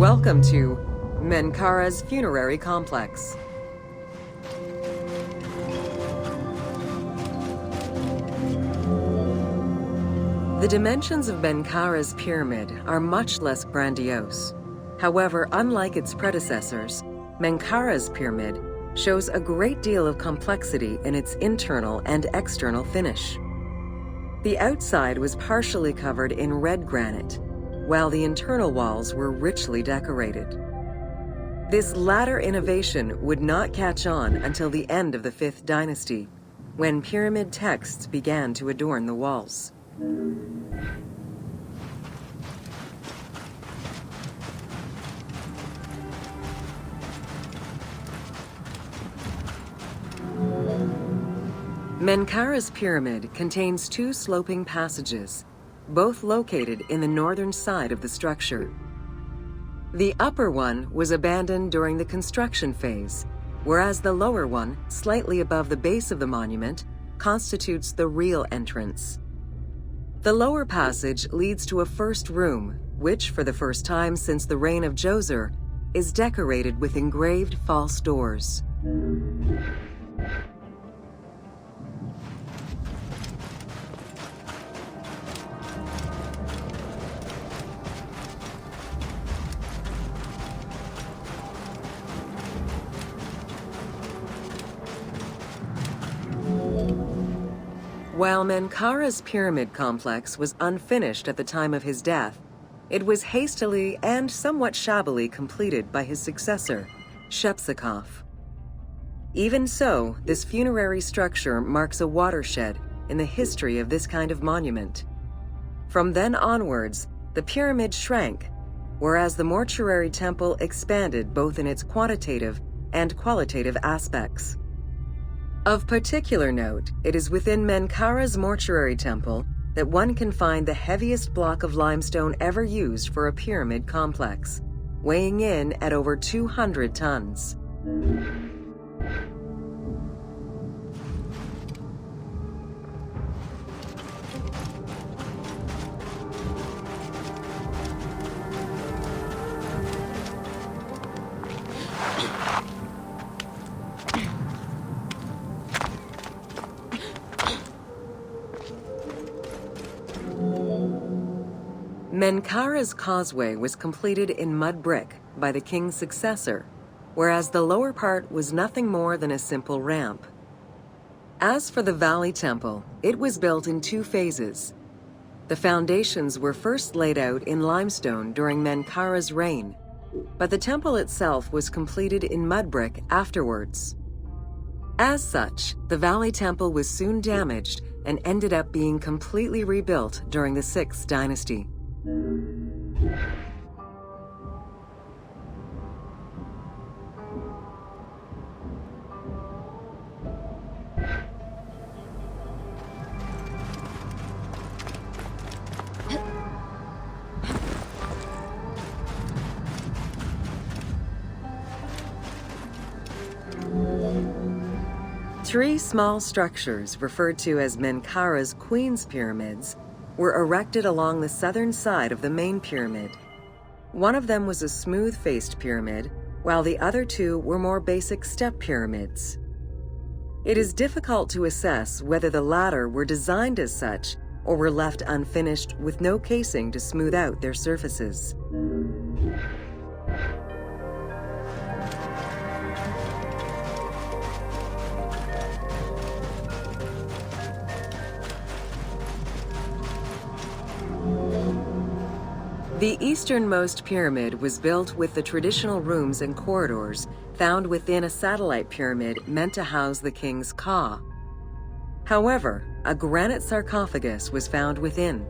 Welcome to Menkuare's Funerary Complex. The dimensions of Menkuare's pyramid are much less grandiose. However, unlike its predecessors, Menkuare's pyramid shows a great deal of complexity in its internal and external finish. The outside was partially covered in red granite, while the internal walls were richly decorated. This latter innovation would not catch on until the end of the 5th dynasty, when pyramid texts began to adorn the walls. Menkuare's pyramid contains 2 sloping passages, both located in the northern side of the structure. The upper one was abandoned during the construction phase, whereas the lower one, slightly above the base of the monument, constitutes the real entrance. The lower passage leads to a first room, which, for the first time since the reign of Acer, is decorated with engraved false doors. While Menkuare's pyramid complex was unfinished at the time of his death, it was hastily and somewhat shabbily completed by his successor, Shepseskaf. Even so, this funerary structure marks a watershed in the history of this kind of monument. From then onwards, the pyramid shrank, whereas the mortuary temple expanded both in its quantitative and qualitative aspects. Of particular note, it is within Menkuare's mortuary temple that one can find the heaviest block of limestone ever used for a pyramid complex, weighing in at over 200 tons. Menkuare's causeway was completed in mud brick by the king's successor, whereas the lower part was nothing more than a simple ramp. As for the Valley Temple, it was built in 2 phases. The foundations were first laid out in limestone during Menkuare's reign, but the temple itself was completed in mud brick afterwards. As such, the Valley Temple was soon damaged and ended up being completely rebuilt during the 6th dynasty. Three small structures, referred to as Menkuare's Queen's Pyramids, were erected along the southern side of the main pyramid. One of them was a smooth-faced pyramid, while the other 2 were more basic step pyramids. It is difficult to assess whether the latter were designed as such or were left unfinished with no casing to smooth out their surfaces. The easternmost pyramid was built with the traditional rooms and corridors found within a satellite pyramid meant to house the king's ka. However, a granite sarcophagus was found within,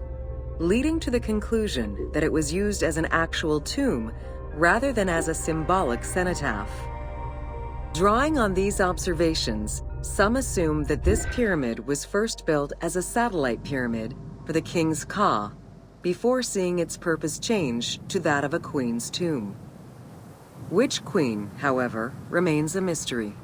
leading to the conclusion that it was used as an actual tomb rather than as a symbolic cenotaph. Drawing on these observations, some assume that this pyramid was first built as a satellite pyramid for the king's ka, before seeing its purpose change to that of a queen's tomb. Which queen, however, remains a mystery.